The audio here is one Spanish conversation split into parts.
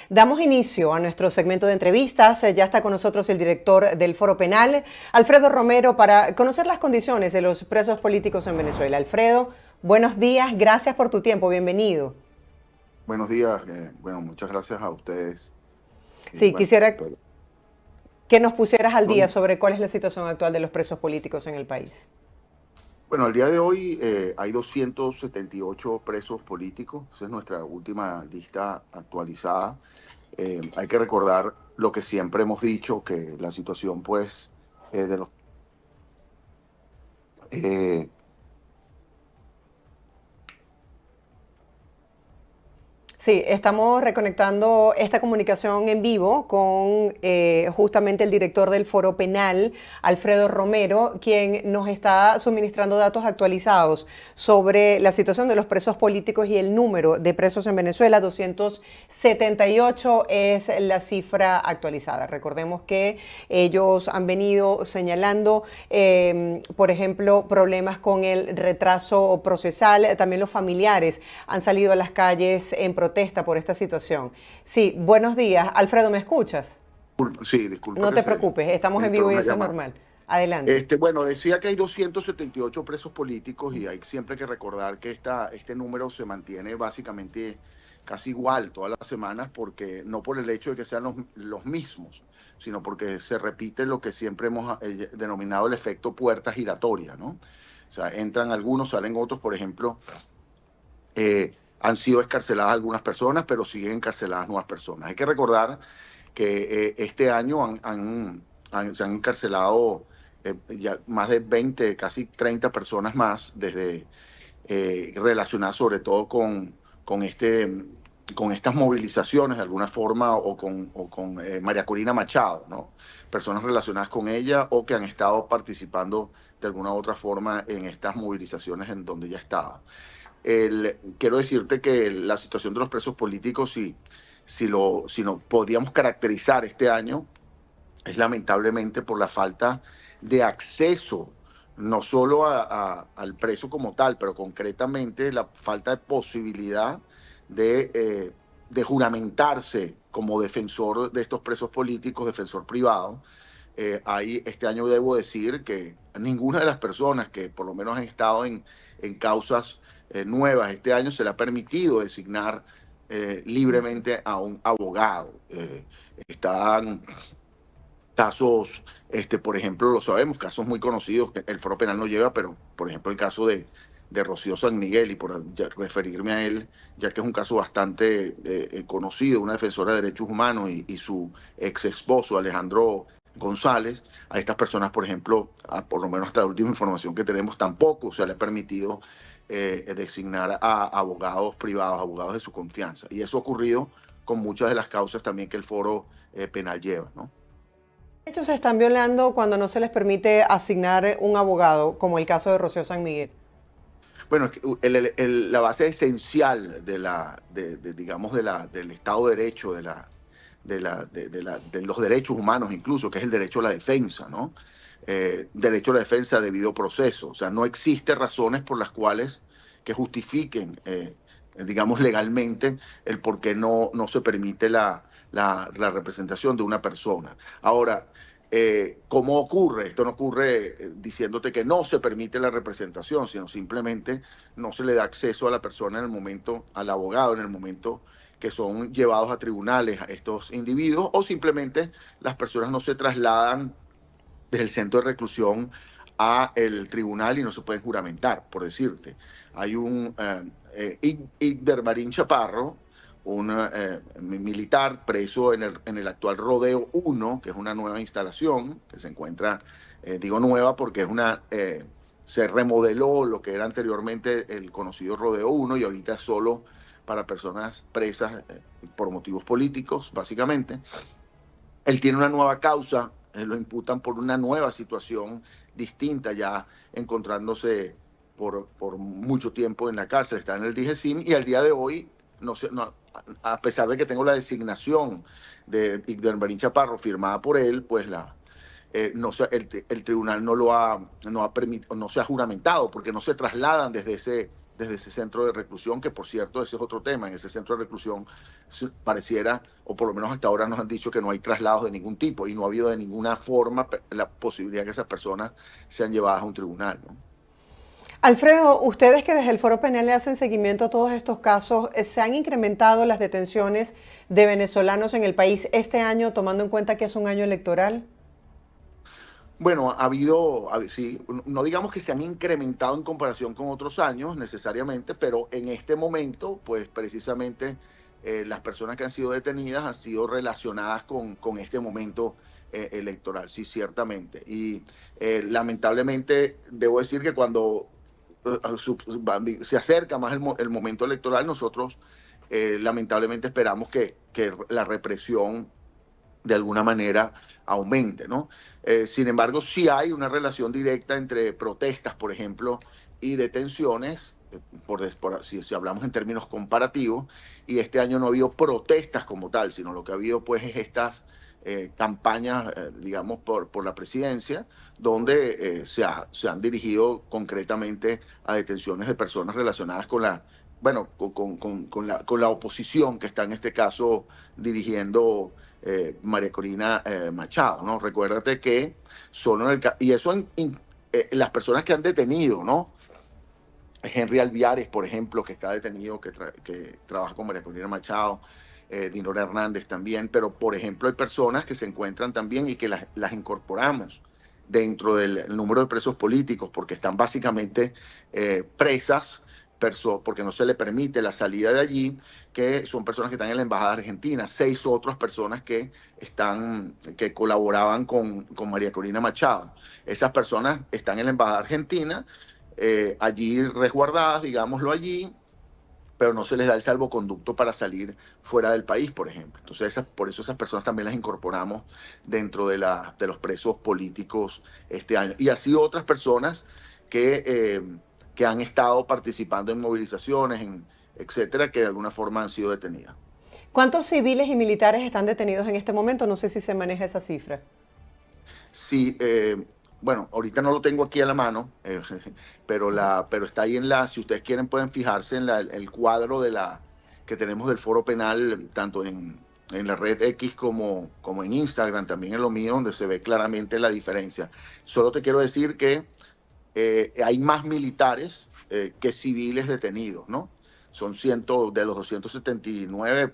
Damos inicio a nuestro segmento de entrevistas. Ya está con nosotros el director del Foro Penal, Alfredo Romero, para conocer las condiciones de los presos políticos en Venezuela. Alfredo, buenos días, gracias por tu tiempo, bienvenido. Buenos días, muchas gracias a ustedes. Y Sí, bueno, quisiera que nos pusieras al día ¿dónde? sobre cuál es la situación actual de los presos políticos en el país. Bueno, al día de hoy hay 278 presos políticos. Esa es nuestra última lista actualizada. Hay que recordar lo que siempre hemos dicho, que la situación pues de los... eh, Sí, estamos reconectando esta comunicación en vivo con justamente el director del Foro Penal, Alfredo Romero, quien nos está suministrando datos actualizados sobre la situación de los presos políticos y el número de presos en Venezuela. 278 es la cifra actualizada. Recordemos que ellos han venido señalando, por ejemplo, problemas con el retraso procesal. También los familiares han salido a las calles en protesta por esta situación. Sí, buenos días. Alfredo, ¿me escuchas? sí, disculpa No que te se preocupes, estamos en entró vivo y una eso es llamada. normal. Adelante. Bueno, decía que hay 278 presos políticos y hay siempre que recordar que este número se mantiene básicamente casi igual todas las semanas, porque no por el hecho de que sean los mismos, sino porque se repite lo que siempre hemos denominado el efecto puerta giratoria, ¿no? O sea, entran algunos, salen otros. Por ejemplo, han sido escarceladas algunas personas, pero siguen encarceladas nuevas personas. Hay que recordar que este año se han encarcelado ya más de 20, casi 30 personas más, desde relacionadas sobre todo con, con estas movilizaciones de alguna forma, o con María Corina Machado, ¿no? Personas relacionadas con ella o que han estado participando de alguna u otra forma en estas movilizaciones en donde ella estaba. Quiero decirte que la situación de los presos políticos, si no podríamos caracterizar este año, es lamentablemente por la falta de acceso, no solo al preso como tal, pero concretamente la falta de posibilidad de juramentarse como defensor de estos presos políticos, defensor privado. Este año debo decir que ninguna de las personas que por lo menos han estado en causas nuevas este año se le ha permitido designar libremente a un abogado. Están casos, por ejemplo, lo sabemos, casos muy conocidos que el Foro Penal no lleva, pero por ejemplo el caso de Rocío San Miguel, y por referirme a él, ya que es un caso bastante conocido, una defensora de derechos humanos, y su ex esposo Alejandro González. A estas personas, por ejemplo, por lo menos hasta la última información que tenemos, tampoco se le ha permitido designar a abogados privados, abogados de su confianza. Y eso ha ocurrido con muchas de las causas también que el Foro Penal lleva, ¿no? De hecho, se están violando cuando no se les permite asignar un abogado, como el caso de Rocío San Miguel. Bueno, la base esencial digamos, del Estado de Derecho, de los derechos humanos incluso, que es el derecho a la defensa, ¿no? Derecho a la defensa debido proceso. O sea, no existe razones por las cuales que justifiquen, digamos, legalmente el por qué no se permite la representación de una persona. Ahora, ¿cómo ocurre? Esto no ocurre diciéndote que no se permite la representación, sino simplemente no se le da acceso a la persona en el momento, al abogado en el momento que son llevados a tribunales a estos individuos, o simplemente las personas no se trasladan desde el centro de reclusión a el tribunal y no se pueden juramentar, por decirte. Hay un Igder Marín Chaparro, un militar preso en el actual Rodeo 1, que es una nueva instalación que se encuentra, digo nueva porque se remodeló lo que era anteriormente el conocido Rodeo 1, y ahorita es solo para personas presas por motivos políticos, básicamente. Él tiene una nueva causa, lo imputan por una nueva situación distinta, ya encontrándose por mucho tiempo en la cárcel. Está en el DGCIM y al día de hoy, a pesar de que tengo la designación de Igder Marín Chaparro firmada por él, pues el tribunal no se ha juramentado, porque no se trasladan desde desde ese centro de reclusión, que por cierto, ese es otro tema. En ese centro de reclusión pareciera, o por lo menos hasta ahora nos han dicho que no hay traslados de ningún tipo y no ha habido de ninguna forma la posibilidad de que esas personas sean llevadas a un tribunal, ¿no? Alfredo, ustedes que desde el Foro Penal le hacen seguimiento a todos estos casos, ¿se han incrementado las detenciones de venezolanos en el país este año, tomando en cuenta que es un año electoral? Bueno, sí, no digamos que se han incrementado en comparación con otros años necesariamente, pero en este momento, pues precisamente las personas que han sido detenidas han sido relacionadas con este momento electoral, sí, ciertamente. Y lamentablemente debo decir que cuando se acerca más el momento electoral, nosotros lamentablemente esperamos que la represión de alguna manera aumente, ¿no? Sin embargo, sí hay una relación directa entre protestas, por ejemplo, y detenciones, si hablamos en términos comparativos, y este año no ha habido protestas como tal, sino lo que ha habido pues es estas campañas, digamos, por la presidencia, donde se han dirigido concretamente a detenciones de personas relacionadas con la, bueno, con la oposición que está en este caso dirigiendo María Corina Machado, ¿no? Recuérdate que solo en el y eso las personas que han detenido, ¿no? Henry Alviares, por ejemplo, que está detenido, que trabaja con María Corina Machado, Dinora Hernández también, pero por ejemplo hay personas que se encuentran también y que las incorporamos dentro del número de presos políticos porque están básicamente presas, porque no se le permite la salida de allí, que son personas que están en la Embajada Argentina, 6 otras personas que colaboraban con María Corina Machado. Esas personas están en la Embajada Argentina, allí resguardadas, digámoslo allí, pero no se les da el salvoconducto para salir fuera del país, por ejemplo. Entonces, por eso esas personas también las incorporamos dentro de los presos políticos este año. Y así otras personas que han estado participando en movilizaciones, etcétera, que de alguna forma han sido detenidas. ¿Cuántos civiles y militares están detenidos en este momento? No sé si se maneja esa cifra. Sí, bueno, ahorita no lo tengo aquí a la mano, pero está ahí si ustedes quieren pueden fijarse en el cuadro que tenemos del Foro Penal, tanto en la red X como en Instagram, también en lo mío, donde se ve claramente la diferencia. Solo te quiero decir que hay más militares que civiles detenidos, ¿no? Son de los 279,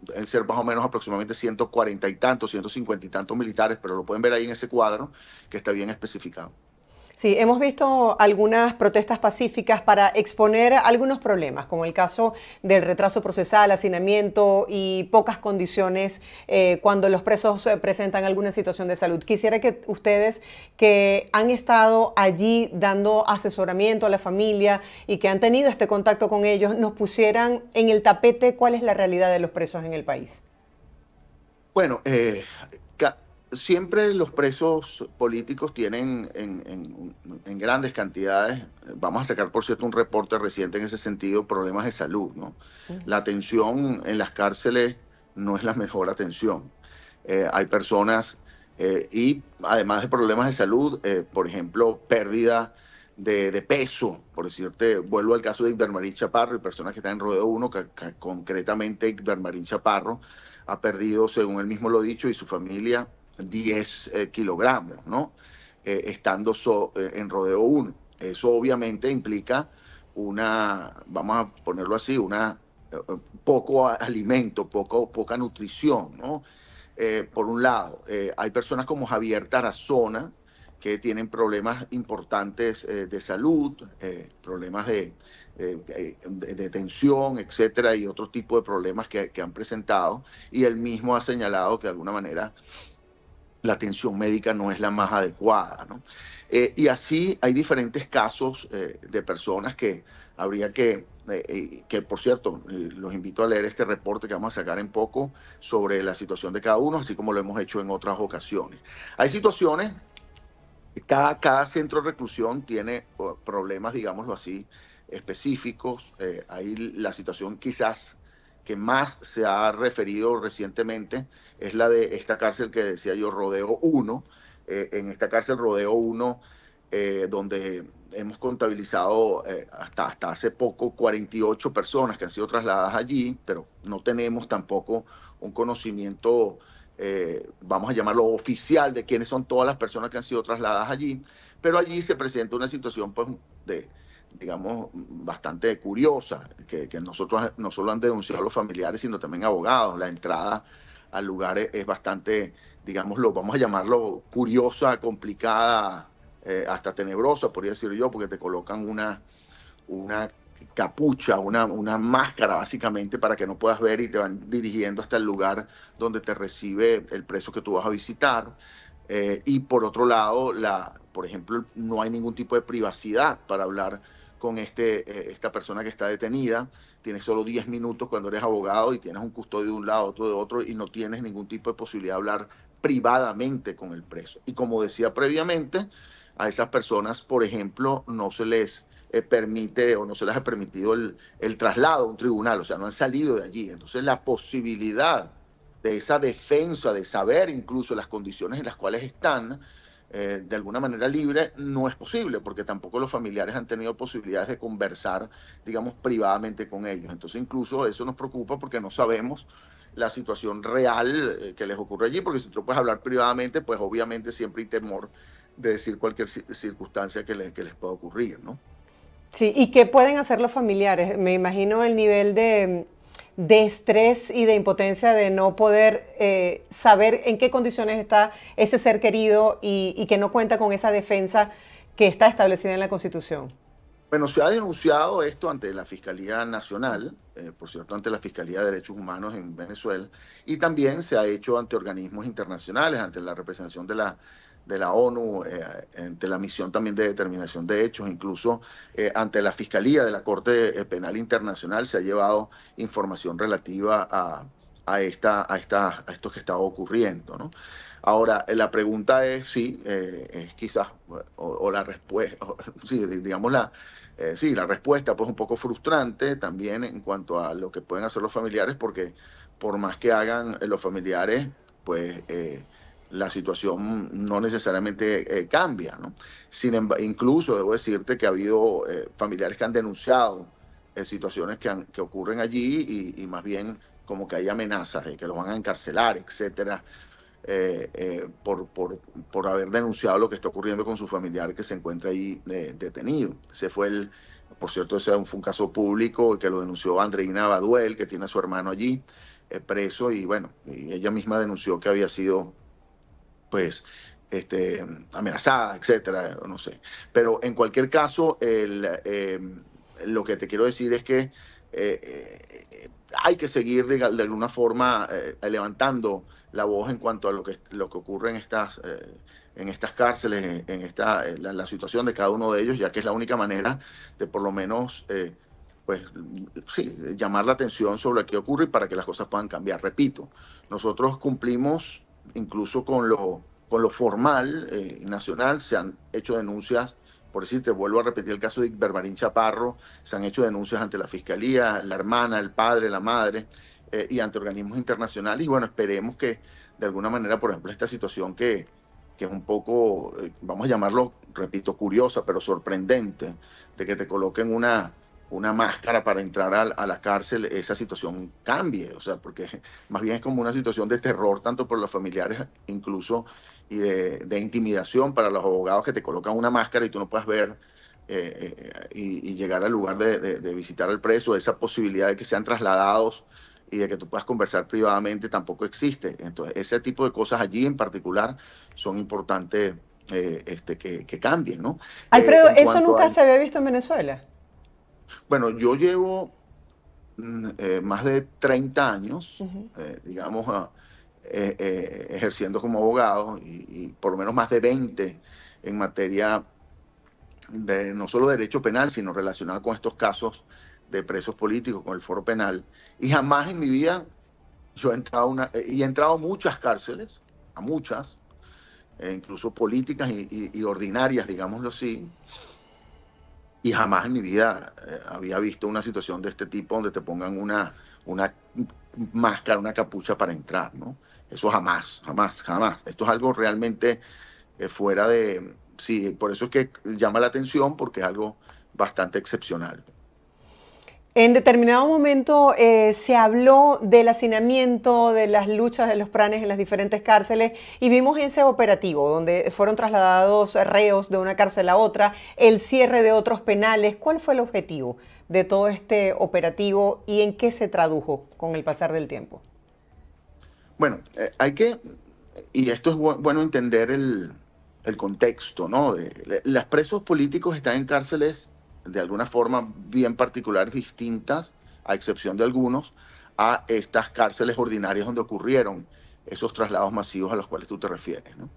deben ser más o menos aproximadamente 140 y tantos, 150 y tantos militares, pero lo pueden ver ahí en ese cuadro que está bien especificado. Sí, hemos visto algunas protestas pacíficas para exponer algunos problemas, como el caso del retraso procesal, hacinamiento y pocas condiciones cuando los presos presentan alguna situación de salud. Quisiera que ustedes, que han estado allí dando asesoramiento a la familia y que han tenido este contacto con ellos, nos pusieran en el tapete cuál es la realidad de los presos en el país. Bueno, siempre los presos políticos tienen en grandes cantidades, vamos a sacar por cierto un reporte reciente en ese sentido, problemas de salud, ¿no? La atención en las cárceles no es la mejor atención. Hay personas y además de problemas de salud, por ejemplo, pérdida de peso, por decirte, vuelvo al caso de Igbermarín Chaparro y personas que están en Rodeo 1, concretamente Igbermarín Chaparro ha perdido, según él mismo lo ha dicho, y su familia, 10 kilogramos, ¿no? Estando en Rodeo 1. Eso obviamente implica vamos a ponerlo así, poco alimento, poca nutrición, ¿no? Por un lado, hay personas como Javier Tarazona, que tienen problemas importantes de salud, problemas de tensión, etcétera, y otros tipos de problemas que han presentado, y él mismo ha señalado que de alguna manera la atención médica no es la más adecuada, ¿no? Y así hay diferentes casos de personas que habría que por cierto, los invito a leer este reporte que vamos a sacar en poco sobre la situación de cada uno, así como lo hemos hecho en otras ocasiones. Hay situaciones, cada centro de reclusión tiene problemas, digámoslo así, específicos. Ahí la situación quizás que más se ha referido recientemente es la de esta cárcel que decía yo, Rodeo 1. En esta cárcel Rodeo 1 donde hemos contabilizado hasta hace poco 48 personas que han sido trasladadas allí, pero no tenemos tampoco un conocimiento, vamos a llamarlo oficial, de quiénes son todas las personas que han sido trasladadas allí, pero allí se presenta una situación pues de, digamos, bastante curiosa, que nosotros no solo han denunciado los familiares, sino también abogados. La entrada al lugar es bastante, digámoslo, vamos a llamarlo curiosa, complicada, hasta tenebrosa, podría decir yo, porque te colocan una capucha, una máscara básicamente para que no puedas ver y te van dirigiendo hasta el lugar donde te recibe el preso que tú vas a visitar. Y por otro lado, por ejemplo, no hay ningún tipo de privacidad para hablar con esta persona que está detenida. Tienes solo 10 minutos cuando eres abogado y tienes un custodio de un lado, otro de otro, y no tienes ningún tipo de posibilidad de hablar privadamente con el preso. Y como decía previamente, a esas personas, por ejemplo, no se les permite o no se les ha permitido el traslado a un tribunal, o sea, no han salido de allí. Entonces la posibilidad de esa defensa, de saber incluso las condiciones en las cuales están, de alguna manera libre, no es posible, porque tampoco los familiares han tenido posibilidades de conversar, digamos, privadamente con ellos. Entonces incluso eso nos preocupa porque no sabemos la situación real que les ocurre allí, porque si tú puedes hablar privadamente, pues obviamente siempre hay temor de decir cualquier circunstancia que les pueda ocurrir, ¿no? Sí, ¿y qué pueden hacer los familiares? Me imagino el nivel de estrés y de impotencia de no poder saber en qué condiciones está ese ser querido y que no cuenta con esa defensa que está establecida en la Constitución. Bueno, se ha denunciado esto ante la Fiscalía Nacional, por cierto, ante la Fiscalía de Derechos Humanos en Venezuela, y también se ha hecho ante organismos internacionales, ante la representación de la ONU, ante la misión también de determinación de hechos, incluso ante la Fiscalía de la Corte Penal Internacional se ha llevado información relativa a esto que está ocurriendo, ¿no? Ahora, la pregunta es, sí, es quizás, o la respuesta, sí, digamos sí, la respuesta pues un poco frustrante también en cuanto a lo que pueden hacer los familiares, porque por más que hagan los familiares, pues la situación no necesariamente cambia, ¿no? Incluso debo decirte que ha habido familiares que han denunciado situaciones que ocurren allí y más bien como que hay amenazas de que los van a encarcelar, etcétera, por haber denunciado lo que está ocurriendo con su familiar que se encuentra ahí detenido. Por cierto, ese fue un caso público que lo denunció Andreina Baduel, que tiene a su hermano allí preso, y bueno, y ella misma denunció que había sido, pues, amenazada, etcétera, no sé. Pero en cualquier caso, lo que te quiero decir es que hay que seguir de alguna forma levantando la voz en cuanto a lo que ocurre en estas cárceles, la situación de cada uno de ellos, ya que es la única manera de por lo menos pues sí, llamar la atención sobre qué ocurre y para que las cosas puedan cambiar. Repito, nosotros cumplimos incluso con lo formal nacional, se han hecho denuncias. Por decir, te vuelvo a repetir el caso de Berbarín Chaparro, se han hecho denuncias ante la Fiscalía, la hermana, el padre, la madre, y ante organismos internacionales. Y bueno, esperemos que de alguna manera, por ejemplo, esta situación que es un poco, vamos a llamarlo, repito, curiosa, pero sorprendente, de que te coloquen una máscara para entrar a la cárcel, esa situación cambie. O sea, porque más bien es como una situación de terror, tanto por los familiares incluso, y de intimidación para los abogados, que te colocan una máscara y tú no puedes ver y llegar al lugar de visitar al preso. Esa posibilidad de que sean trasladados y de que tú puedas conversar privadamente tampoco existe. Entonces, ese tipo de cosas allí en particular son importantes que cambien, ¿no? Alfredo, En eso cuanto nunca al, se había visto en Venezuela. bueno, yo llevo más de 30 años, Ujú. digamos, ejerciendo como abogado y por lo menos más de 20 en materia de no solo derecho penal, sino relacionado con estos casos de presos políticos, con el foro penal. Y jamás en mi vida yo he entrado y he entrado a muchas cárceles, a muchas, incluso políticas y ordinarias, digámoslo así, y jamás en mi vida había visto una situación de este tipo donde te pongan una máscara, una capucha para entrar, ¿no? Eso jamás, jamás, jamás. Esto es algo realmente fuera de... Sí, por eso es que llama la atención, porque es algo bastante excepcional. En determinado momento se habló del hacinamiento, de las luchas de los pranes en las diferentes cárceles y vimos ese operativo donde fueron trasladados reos de una cárcel a otra, el cierre de otros penales. ¿Cuál fue el objetivo de todo este operativo y en qué se tradujo con el pasar del tiempo? Bueno, hay que, y esto es bueno entender el contexto, ¿no? Los presos políticos están en cárceles de alguna forma bien particulares, distintas, a excepción de algunos, a estas cárceles ordinarias donde ocurrieron esos traslados masivos a los cuales tú te refieres, ¿no?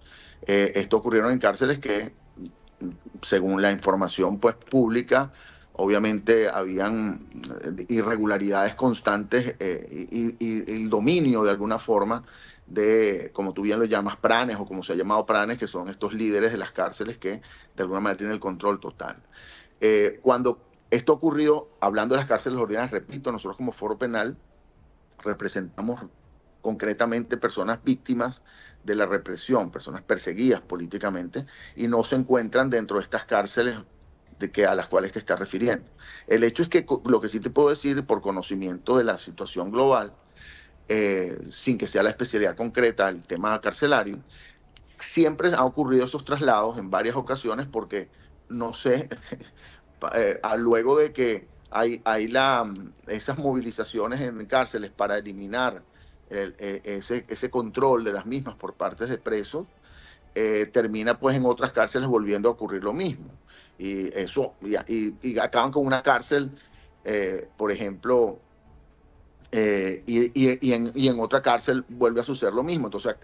Esto ocurrieron en cárceles que, según la información pues, pública, obviamente habían irregularidades constantes y el dominio de alguna forma de, como tú bien lo llamas, pranes o como se ha llamado pranes, que son estos líderes de las cárceles que de alguna manera tienen el control total. Cuando esto ocurrió, hablando de las cárceles ordinarias, repito, nosotros como Foro Penal representamos concretamente personas víctimas de la represión, personas perseguidas políticamente y no se encuentran dentro de estas cárceles a las cuales te estás refiriendo. El hecho es que lo que sí te puedo decir por conocimiento de la situación global, sin que sea la especialidad concreta del tema carcelario, siempre han ocurrido esos traslados en varias ocasiones porque no sé, luego de que hay esas movilizaciones en cárceles para eliminar ese control de las mismas por parte de presos, termina pues en otras cárceles volviendo a ocurrir lo mismo. Y acaban con una cárcel, por ejemplo, y en otra cárcel vuelve a suceder lo mismo. Entonces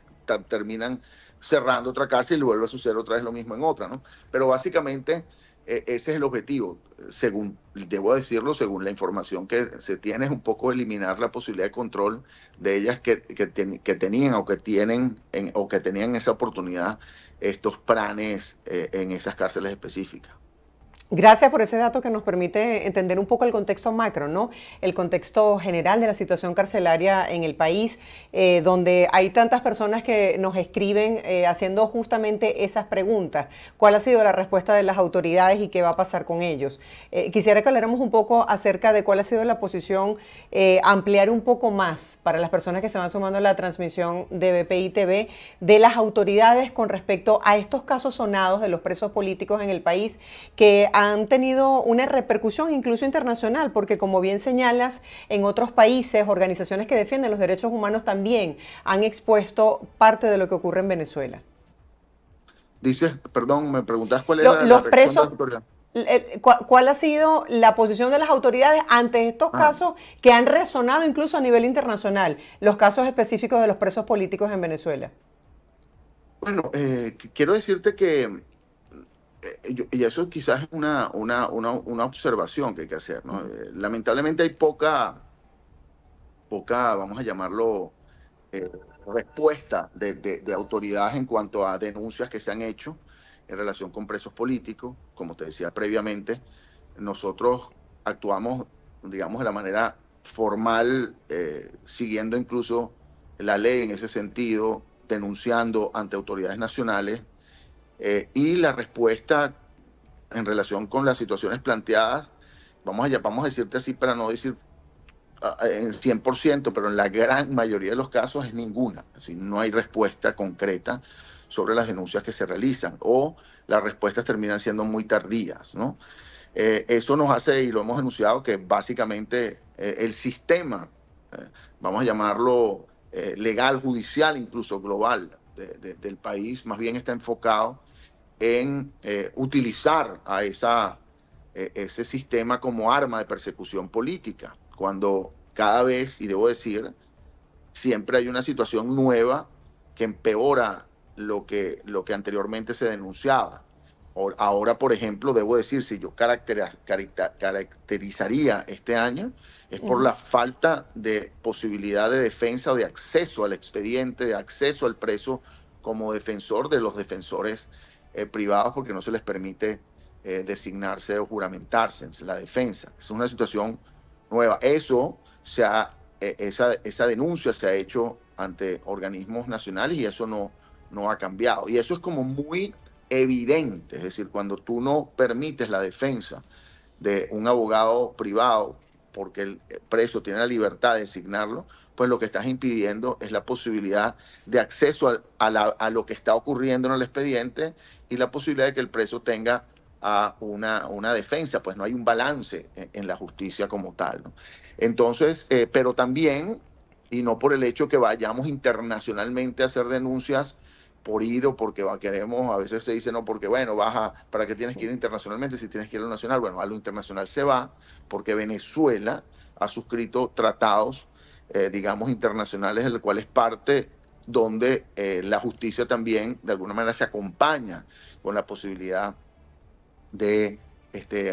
terminan cerrando otra cárcel y vuelve a suceder otra vez lo mismo en otra, ¿no? Pero básicamente ese es el objetivo, según, debo decirlo, según la información que se tiene, es un poco eliminar la posibilidad de control de ellas que tenían o que tienen o que tenían esa oportunidad estos pranes en esas cárceles específicas. Gracias por ese dato que nos permite entender un poco el contexto macro, ¿no? El contexto general de la situación carcelaria en el país, donde hay tantas personas que nos escriben haciendo justamente esas preguntas. ¿Cuál ha sido la respuesta de las autoridades y qué va a pasar con ellos? Quisiera que habláramos un poco acerca de cuál ha sido la posición, ampliar un poco más para las personas que se van sumando a la transmisión de BPI TV, de las autoridades con respecto a estos casos sonados de los presos políticos en el país que han tenido una repercusión incluso internacional, porque como bien señalas, en otros países, organizaciones que defienden los derechos humanos también han expuesto parte de lo que ocurre en Venezuela. Dices, perdón, me preguntas cuál es la Los reacción de la presos, autoridad. ¿cuál ha sido la posición de las autoridades ante estos Ah, casos que han resonado incluso a nivel internacional, los casos específicos de los presos políticos en Venezuela? bueno, quiero decirte que y eso quizás es una observación que hay que hacer, ¿no? Lamentablemente hay poca, vamos a llamarlo, eh, respuesta de autoridades en cuanto a denuncias que se han hecho en relación con presos políticos. Como te decía previamente, nosotros actuamos, digamos, de la manera formal, siguiendo incluso la ley en ese sentido, denunciando ante autoridades nacionales y la respuesta en relación con las situaciones planteadas, vamos a decirte así para no decir en 100%, pero en la gran mayoría de los casos es ninguna. Es decir, no hay respuesta concreta sobre las denuncias que se realizan o las respuestas terminan siendo muy tardías, ¿no? Eso nos hace, y lo hemos enunciado, que básicamente el sistema, vamos a llamarlo legal, judicial, incluso global del país, más bien está enfocado en utilizar a ese sistema como arma de persecución política, cuando cada vez, y debo decir, siempre hay una situación nueva que empeora lo que anteriormente se denunciaba. Ahora, por ejemplo, debo decir, si yo caracterizaría este año, es por la falta de posibilidad de defensa o de acceso al expediente, de acceso al preso como defensor de los defensores privados, porque no se les permite designarse o juramentarse en la defensa. Es una situación nueva. Esa denuncia se ha hecho ante organismos nacionales y eso no ha cambiado. Y eso es como muy evidente, es decir, cuando tú no permites la defensa de un abogado privado porque el preso tiene la libertad de designarlo, pues lo que estás impidiendo es la posibilidad de acceso a lo que está ocurriendo en el expediente y la posibilidad de que el preso tenga a una defensa, pues no hay un balance en la justicia como tal, ¿no? Entonces, pero también, y no por el hecho que vayamos internacionalmente a hacer denuncias por ir o porque queremos, a veces se dice no, porque bueno, ¿para qué tienes que ir internacionalmente si tienes que ir a lo nacional? Bueno, a lo internacional se va porque Venezuela ha suscrito tratados, digamos, internacionales, en los cuales parte donde la justicia también de alguna manera se acompaña con la posibilidad de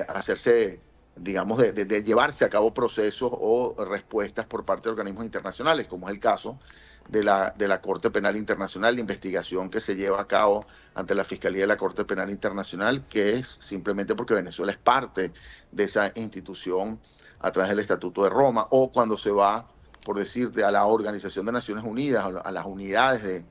hacerse, digamos, de llevarse a cabo procesos o respuestas por parte de organismos internacionales, como es el caso de la Corte Penal Internacional, la investigación que se lleva a cabo ante la Fiscalía de la Corte Penal Internacional, que es simplemente porque Venezuela es parte de esa institución a través del Estatuto de Roma, o cuando se va, por decirte, a la Organización de Naciones Unidas, a las unidades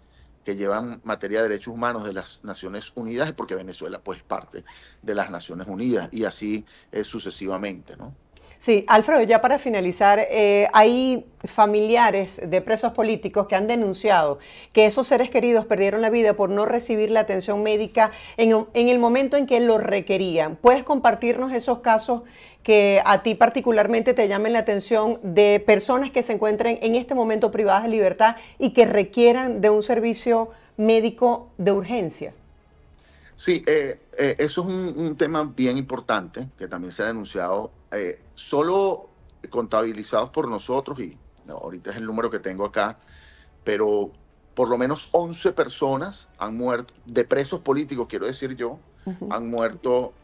que llevan materia de derechos humanos de las Naciones Unidas, es porque Venezuela pues es parte de las Naciones Unidas, y así sucesivamente, ¿no? Sí, Alfredo, ya para finalizar, hay familiares de presos políticos que han denunciado que esos seres queridos perdieron la vida por no recibir la atención médica en el momento en que lo requerían. ¿Puedes compartirnos esos casos que a ti particularmente te llamen la atención de personas que se encuentren en este momento privadas de libertad y que requieran de un servicio médico de urgencia? Sí, eso es un tema bien importante que también se ha denunciado, solo contabilizados por nosotros, y no, ahorita es el número que tengo acá, pero por lo menos 11 personas han muerto, de presos políticos, quiero decir yo, han muerto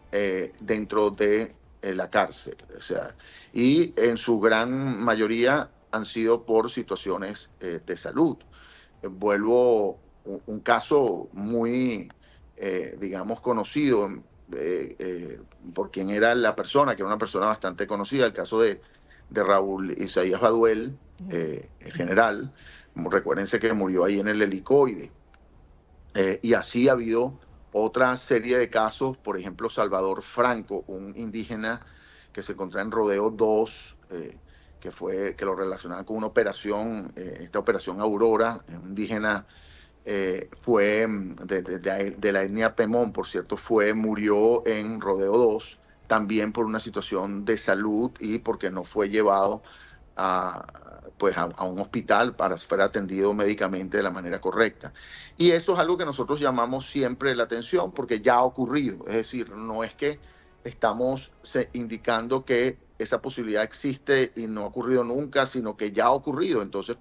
dentro de la cárcel. O sea, y en su gran mayoría han sido por situaciones de salud. Vuelvo un caso muy, digamos, conocido por quien era la persona, que era una persona bastante conocida, el caso de Raúl Isaías Baduel, el general. Recuérdense que murió ahí en el helicoide. Y así ha habido otra serie de casos, por ejemplo, Salvador Franco, un indígena que se encontraba en Rodeo 2, que lo relacionaban con una operación, esta operación Aurora, un indígena fue de la etnia Pemón, por cierto, murió en Rodeo 2, también por una situación de salud y porque no fue llevado a un hospital para ser atendido médicamente de la manera correcta. Y eso es algo que nosotros llamamos siempre la atención porque ya ha ocurrido. Es decir, no es que estamos indicando que esa posibilidad existe y no ha ocurrido nunca, sino que ya ha ocurrido. Entonces,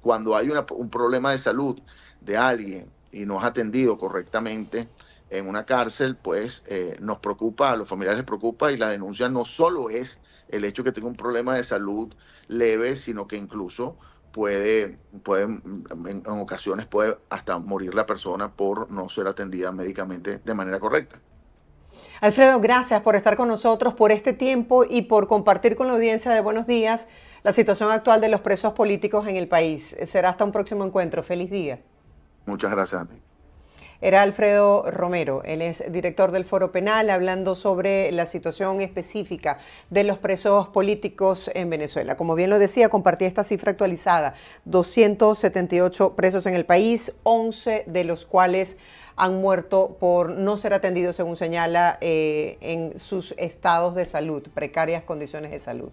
cuando hay un problema de salud de alguien y no es atendido correctamente en una cárcel, pues nos preocupa, a los familiares les preocupa, y la denuncia no solo es el hecho de que tenga un problema de salud leve, sino que incluso en ocasiones puede hasta morir la persona por no ser atendida médicamente de manera correcta. Alfredo, gracias por estar con nosotros, por este tiempo y por compartir con la audiencia de Buenos Días la situación actual de los presos políticos en el país. Será hasta un próximo encuentro. Feliz día. Muchas gracias a ti. Era Alfredo Romero, él es director del Foro Penal, hablando sobre la situación específica de los presos políticos en Venezuela. Como bien lo decía, compartí esta cifra actualizada: 278 presos en el país, 11 de los cuales han muerto por no ser atendidos, según señala, en sus estados de salud, precarias condiciones de salud.